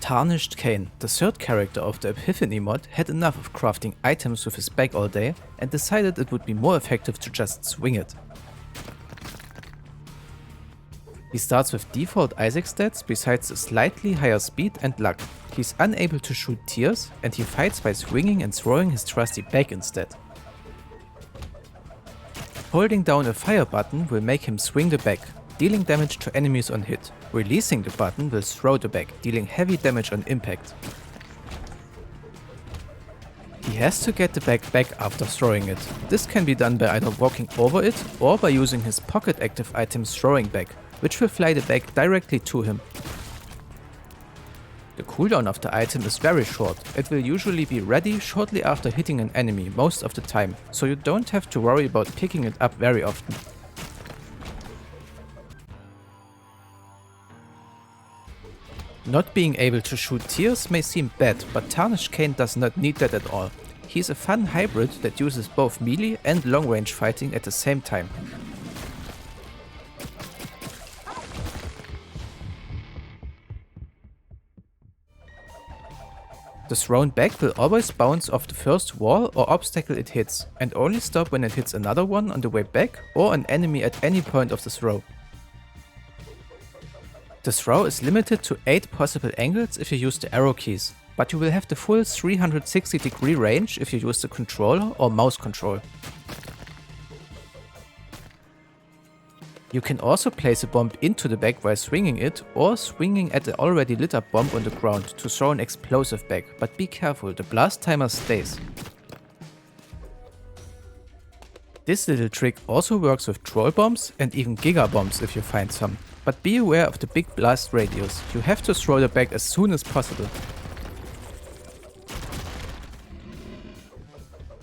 Tarnished Cain, the third character of the Epiphany mod, had enough of crafting items with his bag all day and decided it would be more effective to just swing it. He starts with default Isaac stats besides a slightly higher speed and luck. He's unable to shoot tears and he fights by swinging and throwing his trusty bag instead. Holding down a fire button will make him swing the bag, dealing damage to enemies on hit. Releasing the button will throw the bag, dealing heavy damage on impact. He has to get the bag back after throwing it. This can be done by either walking over it or by using his pocket active item's throwing bag, which will fly the bag directly to him. The cooldown of the item is very short. It will usually be ready shortly after hitting an enemy most of the time, so you don't have to worry about picking it up very often. Not being able to shoot tears may seem bad, but Tarnished Cain does not need that at all. He's a fun hybrid that uses both melee and long range fighting at the same time. The thrown bag will always bounce off the first wall or obstacle it hits, and only stop when it hits another one on the way back or an enemy at any point of the throw. The throw is limited to 8 possible angles if you use the arrow keys, but you will have the full 360-degree range if you use the controller or mouse control. You can also place a bomb into the bag while swinging it, or swinging at the already lit up bomb on the ground to throw an explosive bag, but be careful, the blast timer stays. This little trick also works with troll bombs and even giga bombs if you find some. But be aware of the big blast radius, you have to throw the bag as soon as possible.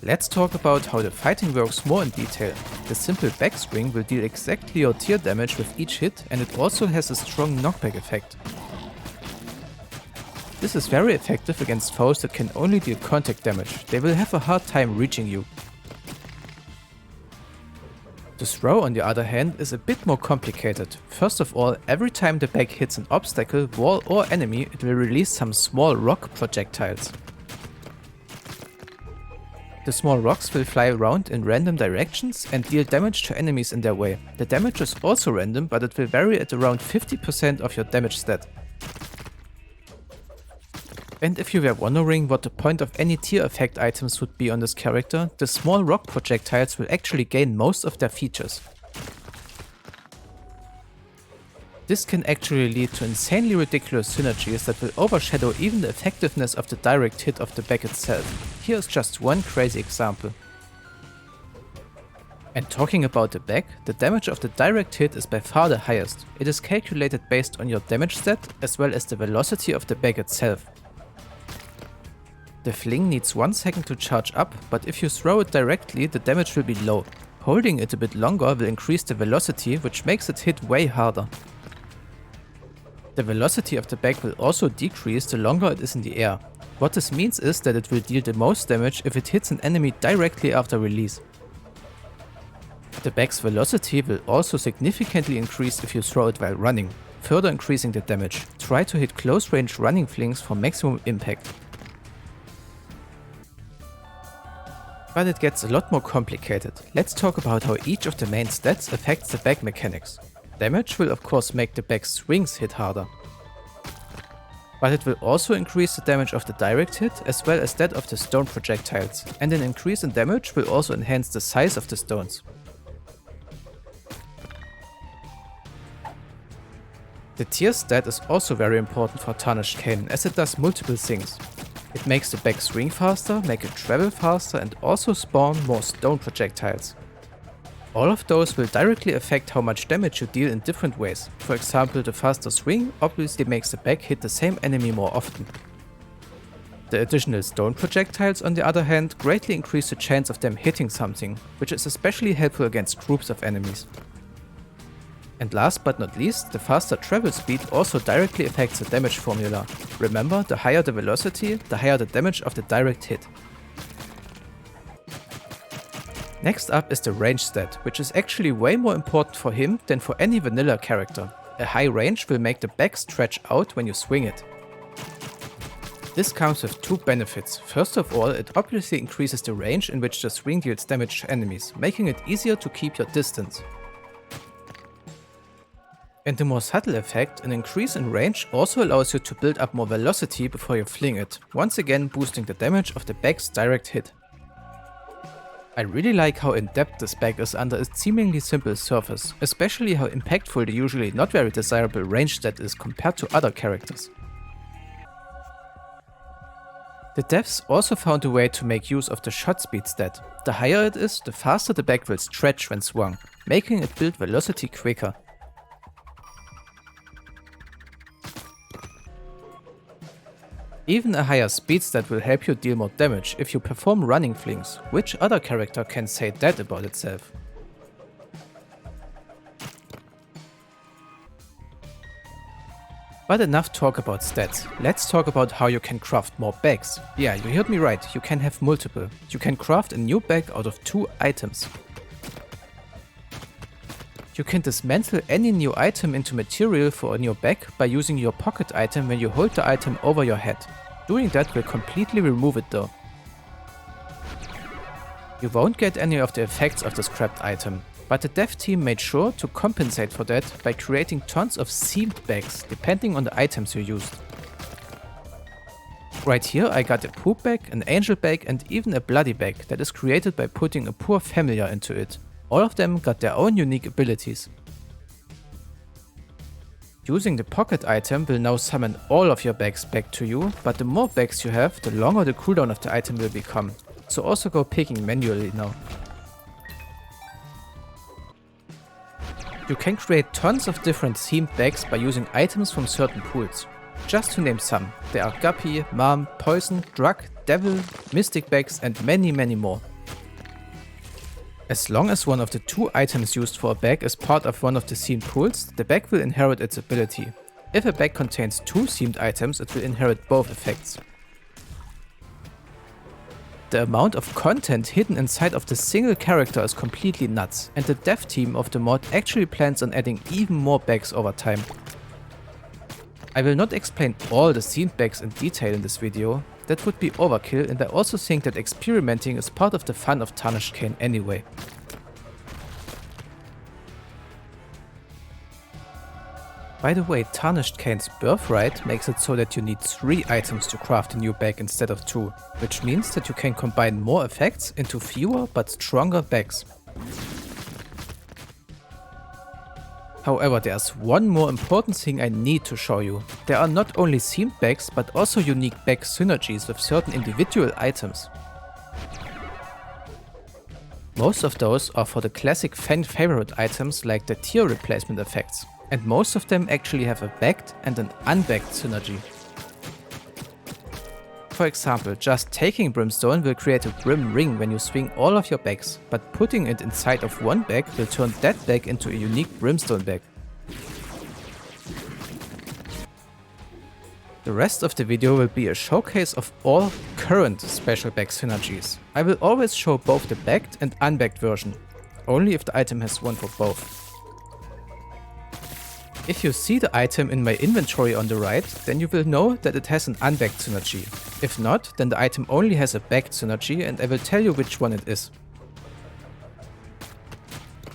Let's talk about how the fighting works more in detail. The simple back swing will deal exactly your tear damage with each hit, and it also has a strong knockback effect. This is very effective against foes that can only deal contact damage. They will have a hard time reaching you. The throw, on the other hand, is a bit more complicated. First of all, every time the bag hits an obstacle, wall or enemy, it will release some small rock projectiles. The small rocks will fly around in random directions and deal damage to enemies in their way. The damage is also random, but it will vary at around 50% of your damage stat. And if you were wondering what the point of any tear effect items would be on this character, the small rock projectiles will actually gain most of their features. This can actually lead to insanely ridiculous synergies that will overshadow even the effectiveness of the direct hit of the bag itself. Here's just one crazy example. And talking about the bag, the damage of the direct hit is by far the highest. It is calculated based on your damage stat as well as the velocity of the bag itself. The fling needs 1 second to charge up, but if you throw it directly, the damage will be low. Holding it a bit longer will increase the velocity, which makes it hit way harder. The velocity of the bag will also decrease the longer it is in the air. What this means is that it will deal the most damage if it hits an enemy directly after release. The bag's velocity will also significantly increase if you throw it while running, further increasing the damage. Try to hit close range running flings for maximum impact. But it gets a lot more complicated. Let's talk about how each of the main stats affects the bag mechanics. Damage will of course make the bag's swings hit harder. But it will also increase the damage of the direct hit as well as that of the stone projectiles, and an increase in damage will also enhance the size of the stones. The tear stat is also very important for Tarnished Cain as it does multiple things. It makes the bag swing faster, make it travel faster and also spawn more stone projectiles. All of those will directly affect how much damage you deal in different ways. For example, the faster swing obviously makes the bag hit the same enemy more often. The additional stone projectiles, on the other hand, greatly increase the chance of them hitting something, which is especially helpful against groups of enemies. And last but not least, the faster travel speed also directly affects the damage formula. Remember, the higher the velocity, the higher the damage of the direct hit. Next up is the range stat, which is actually way more important for him than for any vanilla character. A high range will make the bag stretch out when you swing it. This comes with two benefits. First of all, it obviously increases the range in which the swing deals damage to enemies, making it easier to keep your distance. And the more subtle effect, an increase in range also allows you to build up more velocity before you fling it, once again boosting the damage of the bag's direct hit. I really like how in-depth this bag is under its seemingly simple surface, especially how impactful the usually not very desirable range stat is compared to other characters. The devs also found a way to make use of the shot speed stat. The higher it is, the faster the bag will stretch when swung, making it build velocity quicker. Even a higher speed stat will help you deal more damage if you perform running flings. Which other character can say that about itself? But enough talk about stats. Let's talk about how you can craft more bags. Yeah, you heard me right, you can have multiple. You can craft a new bag out of 2 items. You can dismantle any new item into material for a new bag by using your pocket item when you hold the item over your head. Doing that will completely remove it though. You won't get any of the effects of the scrapped item, but the dev team made sure to compensate for that by creating tons of seamed bags depending on the items you used. Right here I got a poop bag, an angel bag and even a bloody bag that is created by putting a poor familiar into it. All of them got their own unique abilities. Using the pocket item will now summon all of your bags back to you, but the more bags you have, the longer the cooldown of the item will become, so also go picking manually now. You can create tons of different themed bags by using items from certain pools. Just to name some, there are Guppy, Mom, Poison, Drug, Devil, Mystic bags and many more. As long as one of the 2 items used for a bag is part of one of the themed pools, the bag will inherit its ability. If a bag contains 2 themed items, it will inherit both effects. The amount of content hidden inside of the single character is completely nuts, and the dev team of the mod actually plans on adding even more bags over time. I will not explain all the themed bags in detail in this video, that would be overkill, and I also think that experimenting is part of the fun of Tarnished Cain anyway. By the way, Tarnished Cain's Birthright makes it so that you need 3 items to craft a new bag instead of 2, which means that you can combine more effects into fewer but stronger bags. However, there's one more important thing I need to show you. There are not only themed bags, but also unique bag synergies with certain individual items. Most of those are for the classic fan favorite items like the tier replacement effects, and most of them actually have a bagged and an unbagged synergy. For example, just taking Brimstone will create a Brim ring when you swing all of your bags, but putting it inside of one bag will turn that bag into a unique Brimstone bag. The rest of the video will be a showcase of all current special bag synergies. I will always show both the bagged and unbagged version, only if the item has one for both. If you see the item in my inventory on the right, then you will know that it has an unbagged synergy. If not, then the item only has a bagged synergy and I will tell you which one it is.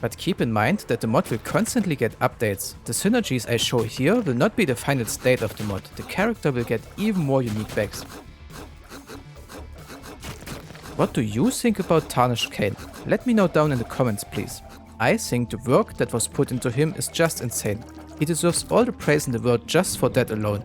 But keep in mind that the mod will constantly get updates. The synergies I show here will not be the final state of the mod, the character will get even more unique bags. What do you think about Tarnished Cain? Let me know down in the comments please. I think the work that was put into him is just insane. He deserves all the praise in the world just for that alone.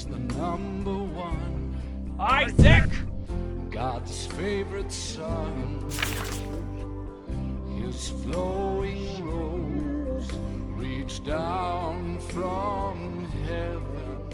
was the number one. Isaac! God's favorite son. His flowing robes reach down from heaven.